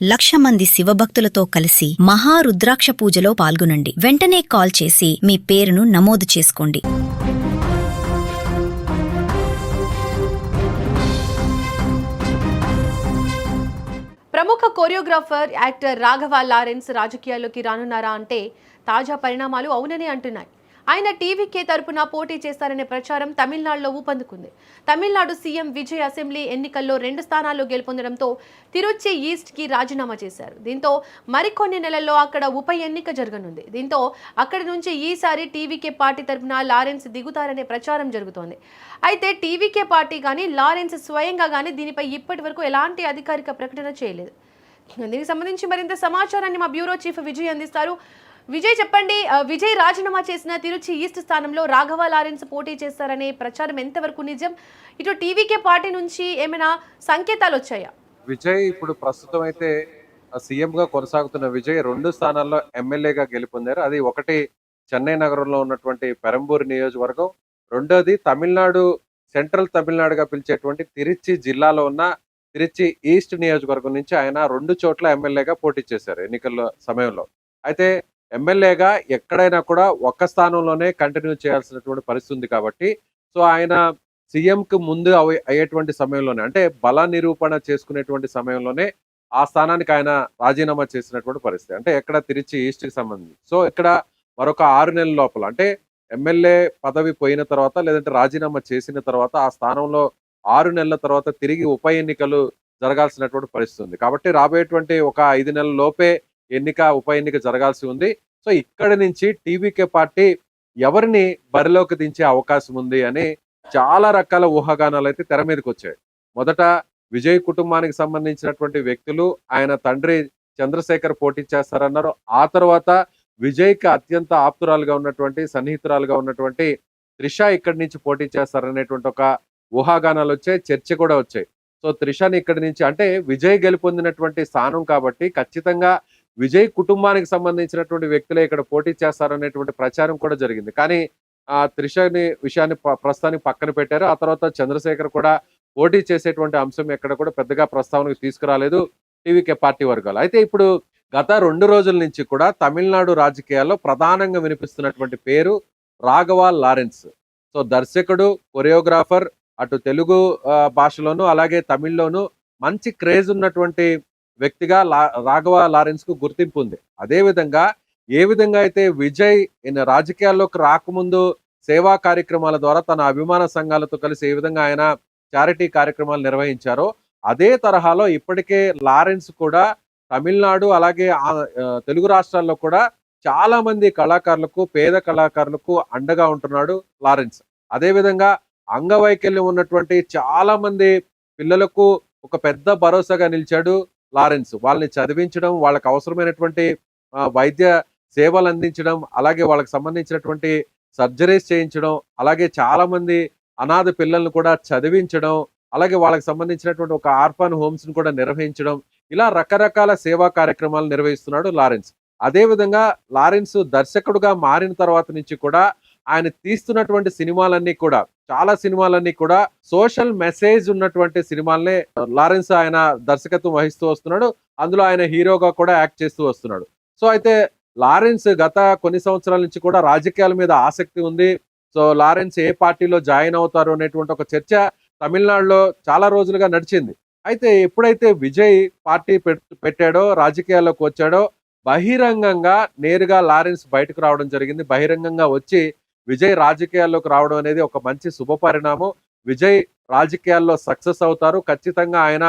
1,00,000 మంది శివభక్తులతో కలిసి మహారుద్రాక్ష పూజలో పాల్గొనండి. వెంటనే కాల్ చేసి మీ పేరును నమోదు చేసుకోండి. ప్రముఖ కొరియోగ్రాఫర్ యాక్టర్ రాఘవ లారెన్స్ రాజకీయాల్లోకి రానున్నారా అంటే తాజా పరిణామాలు అవునని అంటున్నాయి. ఆయన టీవీకే తరపున పోటీ చేస్తారనే ప్రచారం తమిళనాడులో ఊపందుకుంది. తమిళనాడు సీఎం విజయ్ అసెంబ్లీ ఎన్నికల్లో 2 స్థానాల్లో గెలుపొందడంతో తిరుచి ఈస్ట్కి రాజీనామా చేశారు. దీంతో మరికొన్ని నెలల్లో అక్కడ ఉప ఎన్నిక జరగనుంది. దీంతో అక్కడి నుంచి ఈసారి టీవీకే పార్టీ తరపున లారెన్స్ దిగుతారనే ప్రచారం జరుగుతోంది. అయితే టీవీకే పార్టీ కానీ లారెన్స్ స్వయంగా కానీ దీనిపై ఇప్పటి వరకు ఎలాంటి అధికారిక ప్రకటన చేయలేదు. దీనికి సంబంధించి మరింత సమాచారాన్ని మా బ్యూరో చీఫ్ విజయ్ అందిస్తారు. విజయ్ చెప్పండి, విజయ్ రాజీనామా చేసిన తిరుచి ఈస్ట్ స్థానంలో రాఘవ లారెన్స్ పోటీ చేస్తారనే ప్రచారం ఎంతవరకు నిజం? ఇటు టీవీకే పార్టీ నుంచి ఏమైనా సంకేతాలు వచ్చాయా? విజయ్ ఇప్పుడు ప్రస్తుతం అయితే సీఎం గా కొనసాగుతున్న విజయ్ 2 స్థానాల్లో ఎమ్మెల్యేగా గెలుపొందారు. అది ఒకటి చెన్నై నగరంలో ఉన్నటువంటి పెరంబూరు నియోజకవర్గం, రెండోది తమిళనాడు సెంట్రల్ తమిళనాడుగా పిలిచేటువంటి తిరుచి జిల్లాలో ఉన్న తిరుచి ఈస్ట్ నియోజకవర్గం నుంచి ఆయన 2 చోట్ల ఎమ్మెల్యేగా పోటీ చేశారు ఎన్నికల సమయంలో. అయితే ఎమ్మెల్యేగా ఎక్కడైనా కూడా ఒక్క స్థానంలోనే కంటిన్యూ చేయాల్సినటువంటి పరిస్థితి ఉంది కాబట్టి, సో ఆయన సీఎంకి ముందు అయ్యేటువంటి సమయంలోనే, అంటే బల నిరూపణ చేసుకునేటువంటి సమయంలోనే ఆ స్థానానికి ఆయన రాజీనామా చేసినటువంటి పరిస్థితి. అంటే ఎక్కడ తిరిచి ఈస్ట్కి సంబంధించి. సో ఇక్కడ మరొక 6 నెలల లోపల, అంటే ఎమ్మెల్యే పదవి పోయిన తర్వాత లేదంటే రాజీనామా చేసిన తర్వాత ఆ స్థానంలో 6 నెలల తర్వాత తిరిగి ఉప ఎన్నికలు జరగాల్సినటువంటి పరిస్థితి ఉంది. కాబట్టి రాబోయేటువంటి ఒక 5 నెలల లోపే ఉప ఎన్నిక జరగాల్సి ఉంది. సో ఇక్కడి నుంచి టీవీకే పార్టీ ఎవరిని బరిలోకి దించే అవకాశం ఉంది అని చాలా రకాల ఊహాగానాలు అయితే తెర మీదకి వచ్చాయి. మొదట విజయ్ కుటుంబానికి సంబంధించినటువంటి వ్యక్తులు, ఆయన తండ్రి చంద్రశేఖర్ పోటీ చేస్తారన్నారు. ఆ తర్వాత విజయ్కి అత్యంత ఆప్తురాలుగా ఉన్నటువంటి, సన్నిహితురాలుగా ఉన్నటువంటి త్రిష ఇక్కడి నుంచి పోటీ చేస్తారనేటువంటి ఒక ఊహాగానాలు వచ్చాయి, చర్చ కూడా వచ్చాయి. సో త్రిషని ఇక్కడి నుంచి, అంటే విజయ్ గెలుపొందినటువంటి స్థానం కాబట్టి ఖచ్చితంగా విజయ్ కుటుంబానికి సంబంధించినటువంటి వ్యక్తులే ఇక్కడ పోటీ చేస్తారనేటువంటి ప్రచారం కూడా జరిగింది. కానీ ఆ త్రిషని విషయాన్ని ప్రస్తుతానికి పక్కన పెట్టారు. ఆ తర్వాత చంద్రశేఖర్ కూడా పోటీ చేసేటువంటి అంశం ఎక్కడ కూడా పెద్దగా ప్రస్తావనకు తీసుకురాలేదు టీవీకే పార్టీ వర్గాలు. అయితే ఇప్పుడు గత 2 రోజుల నుంచి కూడా తమిళనాడు రాజకీయాల్లో ప్రధానంగా వినిపిస్తున్నటువంటి పేరు రాఘవ లారెన్స్. సో దర్శకుడు, కొరియోగ్రాఫర్, అటు తెలుగు భాషలోను అలాగే తమిళ్లోను మంచి క్రేజ్ ఉన్నటువంటి వ్యక్తిగా రాఘవ లారెన్స్ కు గుర్తింపు ఉంది. అదేవిధంగా ఏ విధంగా అయితే విజయ్ రాజకీయాల్లోకి రాకముందు సేవా కార్యక్రమాల ద్వారా తన అభిమాన సంఘాలతో కలిసి ఏ విధంగా ఆయన చారిటీ కార్యక్రమాలు నిర్వహించారో, అదే తరహాలో ఇప్పటికే లారెన్స్ కూడా తమిళనాడు అలాగే తెలుగు రాష్ట్రాల్లో కూడా చాలా మంది కళాకారులకు, పేద కళాకారులకు అండగా ఉంటున్నాడు లారెన్స్. అదేవిధంగా అంగవైకల్యం ఉన్నటువంటి చాలా మంది పిల్లలకు ఒక పెద్ద భరోసాగా నిలిచాడు లారెన్స్. వాళ్ళని చదివించడం, వాళ్ళకి అవసరమైనటువంటి వైద్య సేవలు అందించడం, అలాగే వాళ్ళకి సంబంధించినటువంటి సర్జరీస్ చేయించడం, అలాగే చాలా మంది అనాథ పిల్లల్ని కూడా చదివించడం, అలాగే వాళ్ళకి సంబంధించినటువంటి ఒక ఆర్ఫన్ హోమ్స్ ని కూడా నిర్వహించడం, ఇలా రకరకాల సేవా కార్యక్రమాలు నిర్వహిస్తున్నాడు లారెన్స్. అదేవిధంగా లారెన్స్ దర్శకుడుగా మారిన తర్వాత నుంచి కూడా ఆయన తీస్తున్నటువంటి సినిమాలన్నీ కూడా, చాలా సినిమాలన్నీ కూడా సోషల్ మెసేజ్ ఉన్నటువంటి సినిమాలనే లారెన్స్ ఆయన దర్శకత్వం వహిస్తూ వస్తున్నాడు. అందులో ఆయన హీరోగా కూడా యాక్ట్ చేస్తూ వస్తున్నాడు. సో అయితే లారెన్స్ గత కొన్ని సంవత్సరాల నుంచి కూడా రాజకీయాల మీద ఆసక్తి ఉంది. సో లారెన్స్ ఏ పార్టీలో జాయిన్ అవుతారు అనేటువంటి ఒక చర్చ తమిళనాడులో చాలా రోజులుగా నడిచింది. అయితే ఎప్పుడైతే విజయ్ పార్టీ పెట్టాడో, రాజకీయాల్లోకి వచ్చాడో, బహిరంగంగా నేరుగా లారెన్స్ బయటకు రావడం జరిగింది. బహిరంగంగా వచ్చి విజయ్ రాజకీయాల్లోకి రావడం అనేది ఒక మంచి శుభ పరిణామం. విజయ్ రాజకీయాల్లో సక్సెస్ అవుతారు. ఖచ్చితంగా ఆయన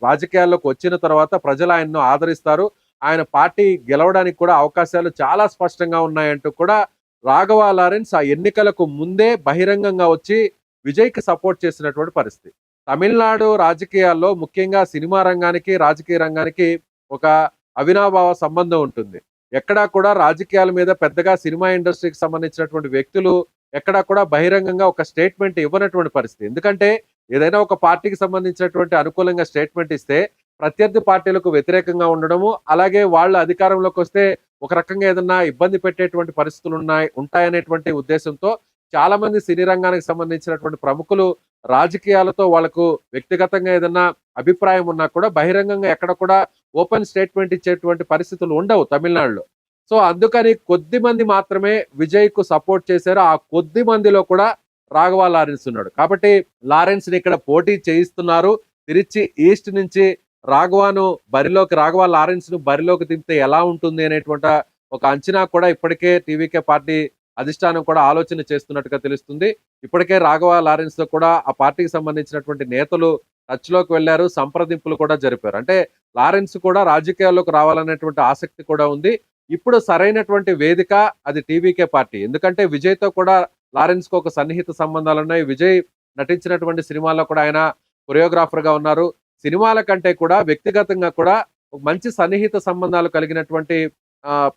రాజకీయాల్లోకి వచ్చిన తర్వాత ప్రజలు ఆయన్ను ఆదరిస్తారు. ఆయన పార్టీ గెలవడానికి కూడా అవకాశాలు చాలా స్పష్టంగా ఉన్నాయంటూ కూడా రాఘవ లారెన్స్ ఆ ఎన్నికలకు ముందే బహిరంగంగా వచ్చి విజయ్కి సపోర్ట్ చేసినటువంటి పరిస్థితి. తమిళనాడు రాజకీయాల్లో ముఖ్యంగా సినిమా రంగానికి, రాజకీయ రంగానికి ఒక అవినాభావ సంబంధం ఉంటుంది. ఎక్కడా కూడా రాజకీయాల మీద పెద్దగా సినిమా ఇండస్ట్రీకి సంబంధించినటువంటి వ్యక్తులు ఎక్కడా కూడా బహిరంగంగా ఒక స్టేట్మెంట్ ఇవ్వనటువంటి పరిస్థితి. ఎందుకంటే ఏదైనా ఒక పార్టీకి సంబంధించినటువంటి అనుకూలంగా స్టేట్మెంట్ ఇస్తే ప్రత్యర్థి పార్టీలకు వ్యతిరేకంగా ఉండడము, అలాగే వాళ్ళు అధికారంలోకి వస్తే ఒక రకంగా ఏదన్నా ఇబ్బంది పెట్టేటువంటి పరిస్థితులు ఉంటాయనేటువంటి ఉద్దేశంతో చాలా మంది సినీ రంగానికి సంబంధించినటువంటి ప్రముఖులు రాజకీయాలతో వాళ్ళకు వ్యక్తిగతంగా ఏదన్నా అభిప్రాయం ఉన్నా కూడా బహిరంగంగా ఎక్కడ కూడా ఓపెన్ స్టేట్మెంట్ ఇచ్చేటువంటి పరిస్థితులు ఉండవు తమిళనాడులో. సో అందుకని కొద్ది మంది మాత్రమే విజయ్ కు సపోర్ట్ చేశారు. ఆ కొద్ది మందిలో కూడా రాఘవ లారెన్స్ ఉన్నాడు. కాబట్టి లారెన్స్ ని ఇక్కడ పోటీ చేయిస్తున్నారు. తిరిచి ఈస్ట్ నుంచి రాఘవ లారెన్స్ ను బరిలోకి దింపితే ఎలా ఉంటుంది అనేటువంటి ఒక అంచనా కూడా ఇప్పటికే టీవీకే పార్టీ అధిష్టానం కూడా ఆలోచన చేస్తున్నట్టుగా తెలుస్తుంది. ఇప్పటికే రాఘవ లారెన్స్ తో కూడా ఆ పార్టీకి సంబంధించినటువంటి నేతలు టచ్ లోకి వెళ్లారు, సంప్రదింపులు కూడా జరిపారు. అంటే లారెన్స్ కూడా రాజకీయాల్లోకి రావాలనేటువంటి ఆసక్తి కూడా ఉంది. ఇప్పుడు సరైనటువంటి వేదిక అది టీవీకే పార్టీ. ఎందుకంటే విజయ్ తో కూడా లారెన్స్ కు ఒక సన్నిహిత సంబంధాలు ఉన్నాయి. విజయ్ నటించినటువంటి సినిమాల్లో కూడా ఆయన కొరియోగ్రాఫర్ గా ఉన్నారు. సినిమాల కంటే కూడా వ్యక్తిగతంగా కూడా మంచి సన్నిహిత సంబంధాలు కలిగినటువంటి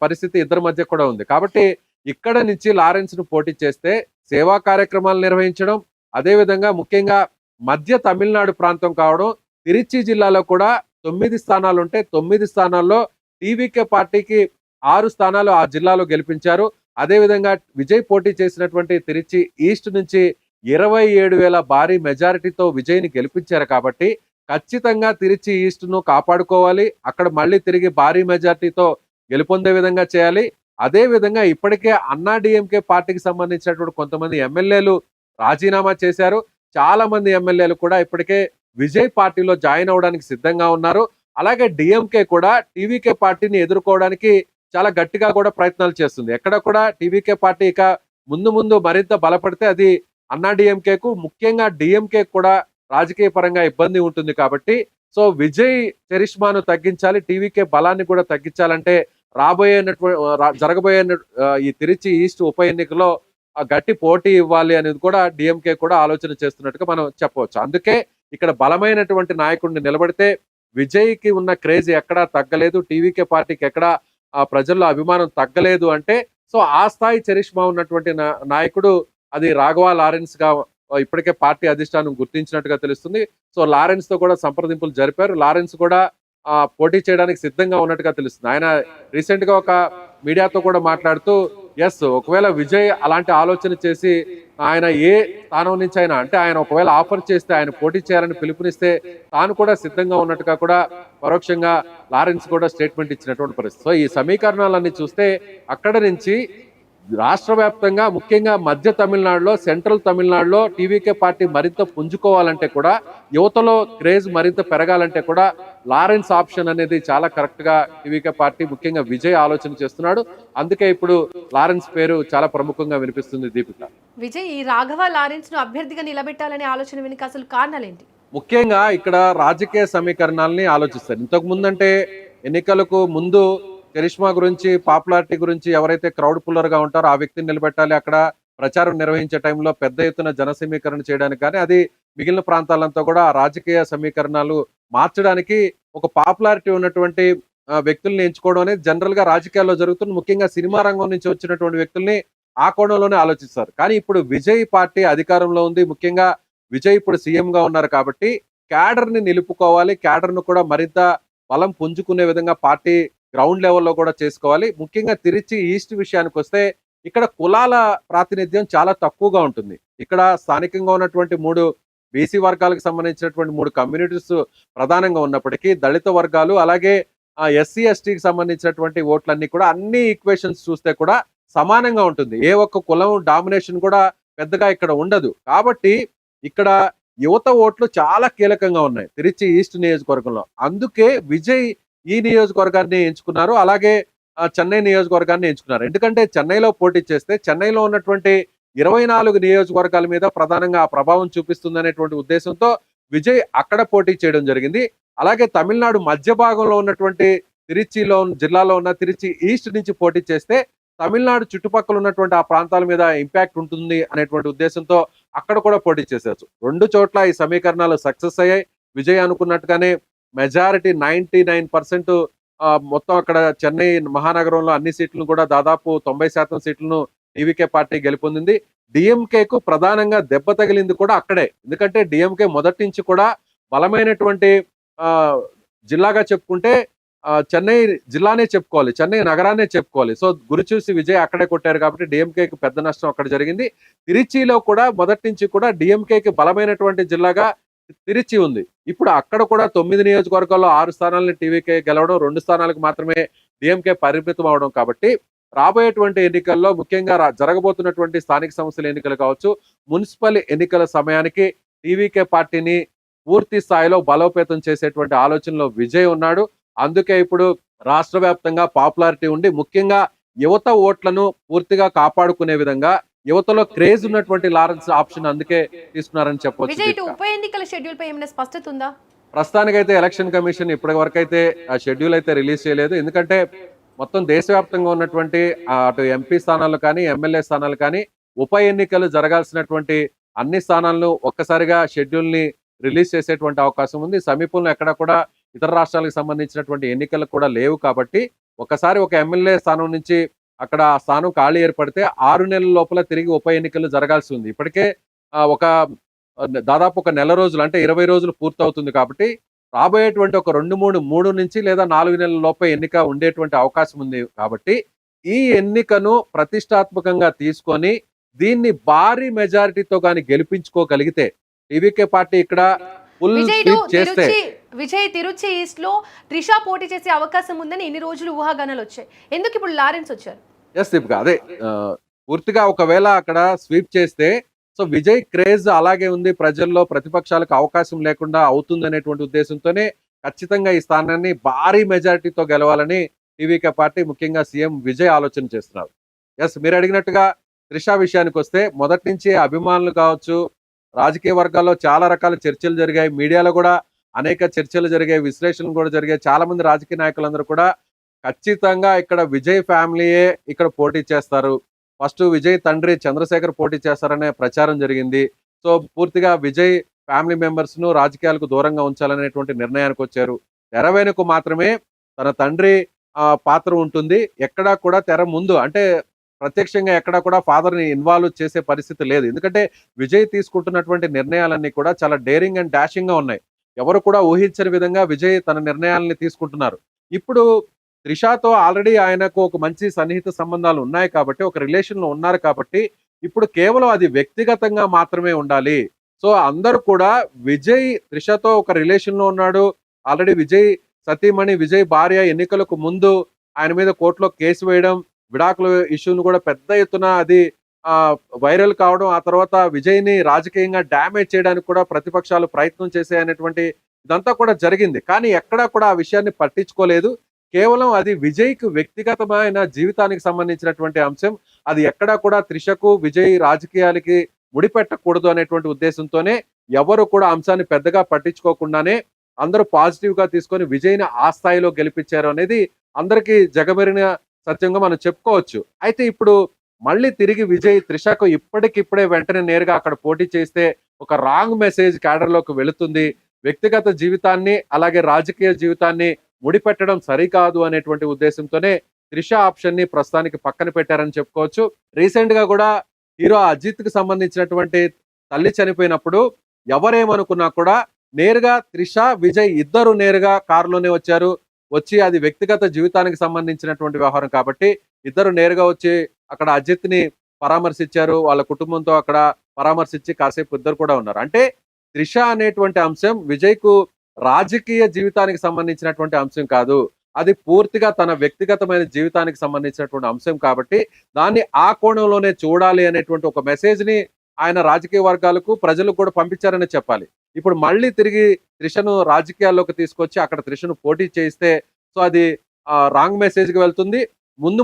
పరిస్థితి ఇద్దరి మధ్య కూడా ఉంది. కాబట్టి ఇక్కడ నుంచి లారెన్స్ ను పోటీ చేస్తే సేవా కార్యక్రమాలు నిర్వహించడం, అదే విధంగా ముఖ్యంగా మధ్య తమిళనాడు ప్రాంతం కావడం, తిరుచి జిల్లాలో కూడా 9 స్థానాలు ఉంటే 9 స్థానాల్లో టీవీకే పార్టీకి 6 స్థానాలు ఆ జిల్లాలో గెలిపించారు. అదే విధంగా విజయ్ పోటీ చేసినటువంటి తిరుచి ఈస్ట్ నుంచి 27,000 భారీ మెజారిటీతో విజయ్ని గెలిపించారు. కాబట్టి ఖచ్చితంగా తిరుచి ఈస్ట్ ను కాపాడుకోవాలి. అక్కడ మళ్ళీ తిరిగి భారీ మెజారిటీతో గెలుపొందే విధంగా చేయాలి. అదే విధంగా ఇప్పటికే అన్నా డిఎంకే పార్టీకి సంబంధించినటువంటి కొంతమంది ఎమ్మెల్యేలు రాజీనామా చేశారు. చాలా మంది ఎమ్మెల్యేలు కూడా ఇప్పటికే విజయ్ పార్టీలో జాయిన్ అవడానికి సిద్ధంగా ఉన్నారు. అలాగే డిఎంకే కూడా టీవీకే పార్టీని ఎదుర్కోవడానికి చాలా గట్టిగా కూడా ప్రయత్నాలు చేస్తుంది. ఎక్కడ కూడా టీవీకే పార్టీ ఇక ముందు మరింత బలపడితే అది అన్నా డిఎంకేకు, ముఖ్యంగా డిఎంకే కూడా రాజకీయ పరంగా ఇబ్బంది ఉంటుంది. కాబట్టి సో విజయ్ చరిష్మాను తగ్గించాలి, టీవీకే బలాన్ని కూడా తగ్గించాలంటే జరగబోయే ఈ తిరుచి ఈస్ట్ ఉప ఎన్నికలో గట్టి పోటీ ఇవ్వాలి అనేది కూడా డిఎంకే కూడా ఆలోచన చేస్తున్నట్టుగా మనం చెప్పవచ్చు. అందుకే ఇక్కడ బలమైనటువంటి నాయకుడిని నిలబడితే విజయ్కి ఉన్న క్రేజ్ ఎక్కడా తగ్గలేదు, టీవీకే పార్టీకి ఎక్కడా ప్రజల్లో అభిమానం తగ్గలేదు అంటే సో ఆ స్థాయి చరిష్మా ఉన్నటువంటి నాయకుడు అది రాఘవ లారెన్స్ గా ఇప్పటికే పార్టీ అధిష్టానం గుర్తించినట్టుగా తెలుస్తుంది. సో లారెన్స్ తో కూడా సంప్రదింపులు జరిపారు. లారెన్స్ కూడా పోటీ చేయడానికి సిద్ధంగా ఉన్నట్టుగా తెలుస్తుంది. ఆయన రీసెంట్ గా ఒక మీడియాతో కూడా మాట్లాడుతూ ఒకవేళ విజయ్ అలాంటి ఆలోచన చేసి ఆయన ఏ స్థానం నుంచి అయినా అంటే ఆయన ఒకవేళ ఆఫర్ చేస్తే ఆయన పోటీ చేయాలని పిలుపునిస్తే తాను కూడా సిద్ధంగా ఉన్నట్టుగా కూడా పరోక్షంగా లారెన్స్ కూడా స్టేట్మెంట్ ఇచ్చినటువంటి పరిస్థితి. సో ఈ సమీకరణాలన్నీ చూస్తే అక్కడ నుంచి రాష్ట్ర వ్యాప్తంగా ముఖ్యంగా మధ్య తమిళనాడులో, సెంట్రల్ తమిళనాడులో టీవీకే పార్టీ మరింత పుంజుకోవాలంటే కూడా, యువతలో క్రేజ్ మరింత పెరగాలంటే కూడా లారెన్స్ ఆప్షన్ అనేది చాలా కరెక్ట్ గా టీవీకే పార్టీ ముఖ్యంగా విజయ్ ఆలోచన చేస్తున్నాడు. అందుకే ఇప్పుడు లారెన్స్ పేరు చాలా ప్రముఖంగా వినిపిస్తుంది. దీపిక, విజయ్ ఈ రాఘవ లారెన్స్ ను అభ్యర్థిగా నిలబెట్టాలనే ఆలోచన వెనుక అసలు కారణాలేంటి? ముఖ్యంగా ఇక్కడ రాజకీయ సమీకరణాలని ఆలోచిస్తారు. ఇంతకు ముందంటే ఎన్నికలకు ముందు కరిష్మా గురించి, పాపులారిటీ గురించి ఎవరైతే క్రౌడ్ పుల్లర్ గా ఉంటారో ఆ వ్యక్తిని నిలబెట్టాలి, అక్కడ ప్రచారం నిర్వహించే టైంలో పెద్ద ఎత్తున జన సమీకరణ చేయడానికి కానీ అది మిగిలిన ప్రాంతాలంతా కూడా రాజకీయ సమీకరణాలు మార్చడానికి ఒక పాపులారిటీ ఉన్నటువంటి వ్యక్తుల్ని ఎంచుకోవడం అనేది జనరల్ గా రాజకీయాల్లో జరుగుతుంది. ముఖ్యంగా సినిమా రంగం నుంచి వచ్చినటువంటి వ్యక్తుల్ని ఆ కోణంలోనే ఆలోచిస్తారు. కానీ ఇప్పుడు విజయ్ పార్టీ అధికారంలో ఉంది, ముఖ్యంగా విజయ్ ఇప్పుడు సీఎం గా ఉన్నారు. కాబట్టి క్యాడర్ ని నిలుపుకోవాలి, క్యాడర్ ను కూడా మరింత బలం పుంజుకునే విధంగా పార్టీ గ్రౌండ్ లెవెల్లో కూడా చేసుకోవాలి. ముఖ్యంగా తిరుచి ఈస్ట్ విషయానికి వస్తే ఇక్కడ కులాల ప్రాతినిధ్యం చాలా తక్కువగా ఉంటుంది. ఇక్కడ స్థానికంగా ఉన్నటువంటి 3 బీసీ వర్గాలకు సంబంధించినటువంటి 3 కమ్యూనిటీస్ ప్రధానంగా ఉన్నప్పటికీ దళిత వర్గాలు అలాగే ఎస్సీ ఎస్టీకి సంబంధించినటువంటి ఓట్లన్నీ కూడా అన్ని ఈక్వేషన్స్ చూస్తే కూడా సమానంగా ఉంటుంది. ఏ ఒక్క కులం డామినేషన్ కూడా పెద్దగా ఇక్కడ ఉండదు. కాబట్టి ఇక్కడ యువత ఓట్లు చాలా కీలకంగా ఉన్నాయి తిరుచి ఈస్ట్ నియోజకవర్గంలో. అందుకే విజయ్ ఈ నియోజకవర్గాన్ని ఎంచుకున్నారు, అలాగే చెన్నై నియోజకవర్గాన్ని ఎంచుకున్నారు. ఎందుకంటే చెన్నైలో పోటీ చేస్తే చెన్నైలో ఉన్నటువంటి 24 నియోజకవర్గాల మీద ప్రధానంగా ఆ ప్రభావం చూపిస్తుంది అనేటువంటి ఉద్దేశంతో విజయ్ అక్కడ పోటీ చేయడం జరిగింది. అలాగే తమిళనాడు మధ్య భాగంలో ఉన్నటువంటి జిల్లాలో ఉన్న తిరుచి ఈస్ట్ నుంచి పోటీ చేస్తే తమిళనాడు చుట్టుపక్కల ఉన్నటువంటి ఆ ప్రాంతాల మీద ఇంపాక్ట్ ఉంటుంది అనేటువంటి ఉద్దేశంతో అక్కడ కూడా పోటీ చేసేవచ్చు. 2 చోట్ల ఈ సమీకరణాలు సక్సెస్ అయ్యాయి. విజయ్ అనుకున్నట్టుగానే మెజారిటీ 99% మొత్తం అక్కడ చెన్నై మహానగరంలో అన్ని సీట్లను కూడా దాదాపు 90% సీట్లను టీవీకే పార్టీ గెలుపొందింది. డిఎంకేకు ప్రధానంగా దెబ్బ తగిలింది కూడా అక్కడే. ఎందుకంటే డిఎంకే మొదటి నుంచి కూడా బలమైనటువంటి జిల్లాగా చెప్పుకుంటే చెన్నై జిల్లానే చెప్పుకోవాలి, చెన్నై నగరాన్నే చెప్పుకోవాలి. సో గురుచూసి విజయ్ అక్కడే కొట్టారు కాబట్టి డిఎంకేకి పెద్ద నష్టం అక్కడ జరిగింది. తిరుచిలో కూడా మొదటి నుంచి కూడా డిఎంకేకి బలమైనటువంటి జిల్లాగా తిరుచి ఉంది. ఇప్పుడు అక్కడ కూడా 9 నియోజకవర్గాల్లో 6 స్థానాలను టీవీకే గెలవడం, 2 స్థానాలకు మాత్రమే డిఎంకే పరిమితం అవడం కాబట్టి రాబోయేటువంటి ఎన్నికల్లో ముఖ్యంగా జరగబోతున్నటువంటి స్థానిక సంస్థల ఎన్నికలు కావచ్చు, మున్సిపల్ ఎన్నికల సమయానికి టీవీకే పార్టీని పూర్తి స్థాయిలో బలోపేతం చేసేటువంటి ఆలోచనలో విజయ్ ఉన్నాడు. అందుకే ఇప్పుడు రాష్ట్ర వ్యాప్తంగా పాపులారిటీ ఉండి ముఖ్యంగా యువత ఓట్లను పూర్తిగా కాపాడుకునే విధంగా యువతలో క్రేజ్ ఉన్నటువంటి లారెన్స్ ఆప్షన్ అందుకే తీసుకున్నారని చెప్పొచ్చు. విజయ్, ఇటు ఉప ఎన్నికల షెడ్యూల్ పై ఏమైనా స్పష్టత ఉందా? ప్రస్తుతానికైతే ఎలక్షన్ కమిషన్ ఇప్పటి వరకు అయితే ఆ షెడ్యూల్ అయితే రిలీజ్ చేయలేదు. ఎందుకంటే మొత్తం దేశవ్యాప్తంగా ఉన్నటువంటి అటు ఎంపీ స్థానాలు కానీ ఎమ్మెల్యే స్థానాలు కానీ ఉప ఎన్నికలు జరగాల్సినటువంటి అన్ని స్థానాలను ఒక్కసారిగా షెడ్యూల్ ని రిలీజ్ చేసేటువంటి అవకాశం ఉంది. సమీపంలో ఎక్కడ కూడా ఇతర రాష్ట్రాలకు సంబంధించినటువంటి ఎన్నికలు కూడా లేవు కాబట్టి ఒకసారి ఒక ఎమ్మెల్యే స్థానం నుంచి అక్కడ ఆ స్థానం ఖాళీ ఏర్పడితే 6 నెలల లోపల తిరిగి ఉప ఎన్నికలు జరగాల్సి ఉంది. ఇప్పటికే ఒక దాదాపు ఒక నెల రోజులు అంటే 20 రోజులు పూర్తవుతుంది కాబట్టి రాబోయేటువంటి ఒక 3 నుంచి లేదా 4 నెలల లోపే ఎన్నిక ఉండేటువంటి అవకాశం ఉంది. కాబట్టి ఈ ఎన్నికను ప్రతిష్టాత్మకంగా తీసుకొని దీన్ని భారీ మెజారిటీతో కానీ గెలిపించుకోగలిగితే టీవీకే పార్టీ ఇక్కడ ఫుల్ స్వీప్ చేస్తే విజయ్ తిరుచి ఈస్ట్ లో త్రిష పోటీ చేసే అవకాశం ఉందని ఇన్ని రోజులు ఊహాగానాలు వచ్చాయి. ఎందుకు ఇప్పుడు లారెన్స్ వచ్చారు? ఎస్ దీపిక, అదే పూర్తిగా ఒకవేళ అక్కడ స్వీప్ చేస్తే సో విజయ్ క్రేజ్ అలాగే ఉంది, ప్రజల్లో ప్రతిపక్షాలకు అవకాశం లేకుండా అవుతుంది అనేటువంటి ఉద్దేశంతోనే ఖచ్చితంగా ఈ స్థానాన్ని భారీ మెజారిటీతో గెలవాలని టీవీకే పార్టీ ముఖ్యంగా సీఎం విజయ్ ఆలోచన చేస్తున్నారు. ఎస్, మీరు అడిగినట్టుగా త్రిష విషయానికి వస్తే మొదటి నుంచి అభిమానులు కావచ్చు, రాజకీయ వర్గాల్లో చాలా రకాల చర్చలు జరిగాయి, మీడియాలో కూడా అనేక చర్చలు జరిగాయి, విశ్లేషణలు కూడా జరిగాయి. చాలా మంది రాజకీయ నాయకులందరూ కూడా ఖచ్చితంగా ఇక్కడ విజయ్ ఫ్యామిలీయే ఇక్కడ పోటీ చేస్తారు, ఫస్ట్ విజయ్ తండ్రి చంద్రశేఖర్ పోటీ చేస్తారనే ప్రచారం జరిగింది. సో పూర్తిగా విజయ్ ఫ్యామిలీ మెంబర్స్ ను రాజకీయాలకు దూరంగా ఉంచాలనేటువంటి నిర్ణయానికి వచ్చారు. తెర వెనుక మాత్రమే తన తండ్రి పాత్ర ఉంటుంది. ఎక్కడా కూడా తెర ముందు అంటే ప్రత్యక్షంగా ఎక్కడా కూడా ఫాదర్ ని ఇన్వాల్వ్ చేసే పరిస్థితి లేదు. ఎందుకంటే విజయ్ తీసుకుంటున్నటువంటి నిర్ణయాలన్నీ కూడా చాలా డేరింగ్ అండ్ డాషింగ్ గా ఉన్నాయి. ఎవరు కూడా ఊహించని విధంగా విజయ్ తన నిర్ణయాలని తీసుకుంటున్నారు. ఇప్పుడు త్రిషాతో ఆల్రెడీ ఆయనకు ఒక మంచి సన్నిహిత సంబంధాలు ఉన్నాయి కాబట్టి, ఒక రిలేషన్ లో ఉన్నారు కాబట్టి ఇప్పుడు కేవలం అది వ్యక్తిగతంగా మాత్రమే ఉండాలి. సో అందరూ కూడా విజయ్ త్రిషతో ఒక రిలేషన్ లో ఉన్నాడు, ఆల్రెడీ విజయ్ సతీమణి విజయ్ భార్య ఎన్నికలకు ముందు ఆయన మీద కోర్టులో కేసు వేయడం, విడాకుల ఇష్యూను కూడా పెద్ద ఎత్తున అది వైరల్ కావడం, ఆ తర్వాత విజయ్ ని రాజకీయంగా డ్యామేజ్ చేయడానికి కూడా ప్రతిపక్షాలు ప్రయత్నం చేసే ఇదంతా కూడా జరిగింది. కానీ ఎక్కడా కూడా ఆ విషయాన్ని పట్టించుకోలేదు. కేవలం అది విజయ్ కు వ్యక్తిగతమైన జీవితానికి సంబంధించినటువంటి అంశం, అది ఎక్కడా కూడా త్రిషకు విజయ్ రాజకీయాలకి ముడిపెట్టకూడదు అనేటువంటి ఉద్దేశంతోనే ఎవరు కూడా అంశాన్ని పెద్దగా పట్టించుకోకుండానే అందరూ పాజిటివ్ గా తీసుకొని విజయ్ని ఆ స్థాయిలో గెలిపించారు అనేది అందరికీ జగమెరిన సత్యంగా మనం చెప్పుకోవచ్చు. అయితే ఇప్పుడు మళ్ళీ తిరిగి విజయ్ త్రిషకు ఇప్పటికిప్పుడే వెంటనే నేరుగా అక్కడ పోటీ చేస్తే ఒక రాంగ్ మెసేజ్ క్యాడర్లోకి వెళుతుంది, వ్యక్తిగత జీవితాన్ని అలాగే రాజకీయ జీవితాన్ని ముడిపెట్టడం సరికాదు అనేటువంటి ఉద్దేశంతోనే త్రిష ఆప్షన్ ని ప్రస్తుతానికి పక్కన పెట్టారని చెప్పుకోవచ్చు. రీసెంట్ గా కూడా హీరో అజిత్ కి సంబంధించినటువంటి తల్లి చనిపోయినప్పుడు ఎవరేమనుకున్నా కూడా నేరుగా త్రిష విజయ్ ఇద్దరు నేరుగా కారులోనే వచ్చి అది వ్యక్తిగత జీవితానికి సంబంధించినటువంటి వ్యవహారం కాబట్టి ఇద్దరు నేరుగా వచ్చి అక్కడ అజిత్ ని పరామర్శించారు, వాళ్ళ కుటుంబంతో అక్కడ పరామర్శించి కాసేపు ఇద్దరు కూడా ఉన్నారు. అంటే త్రిష అనేటువంటి అంశం విజయ్ కు రాజకీయ జీవితానికి సంబంధించినటువంటి అంశం కాదు, అది పూర్తిగా తన వ్యక్తిగతమైన జీవితానికి సంబంధించినటువంటి అంశం కాబట్టి దాన్ని ఆ కోణంలోనే చూడాలి అనేటువంటి ఒక మెసేజ్ ని ఆయన రాజకీయ వర్గాలకు ప్రజలకు కూడా పంపించారని చెప్పాలి. ఇప్పుడు మళ్ళీ తిరిగి త్రిషను రాజకీయాల్లోకి తీసుకొచ్చి అక్కడ త్రిషను పోటీ చేయిస్తే సో అది రాంగ్ మెసేజ్ కి వెళ్తుంది,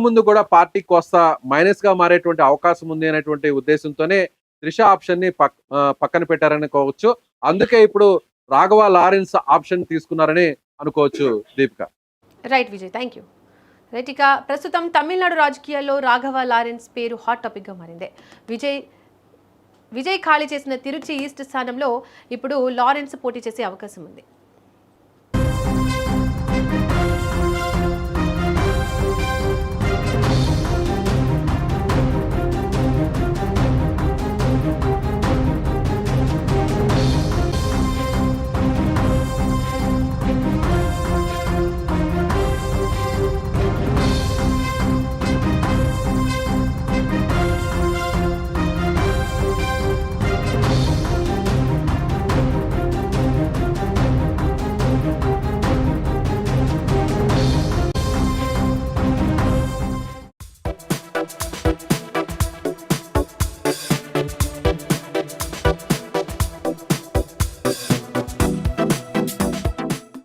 ముందు కూడా పార్టీకి వస్తా మైనస్ గా మారేటువంటి అవకాశం ఉంది అనేటువంటి ఉద్దేశంతోనే త్రిష ఆప్షన్ ని పక్కన పెట్టారనుకోవచ్చు. అందుకే ఇప్పుడు రాఘవ లారెన్స్ ఆప్షన్ తీసుకున్నారని అనుకోవచ్చు Deepika. Right Vijay, thank you. Right, ఇక ప్రస్తుతం తమిళనాడు రాజకీయాల్లో రాఘవ లారెన్స్ పేరు హాట్ టాపిక్ గా మారింది. విజయ్ ఖాళీ చేసిన తిరుచి ఈస్ట్ స్థానంలో ఇప్పుడు లారెన్స్ పోటీ చేసే అవకాశం ఉంది.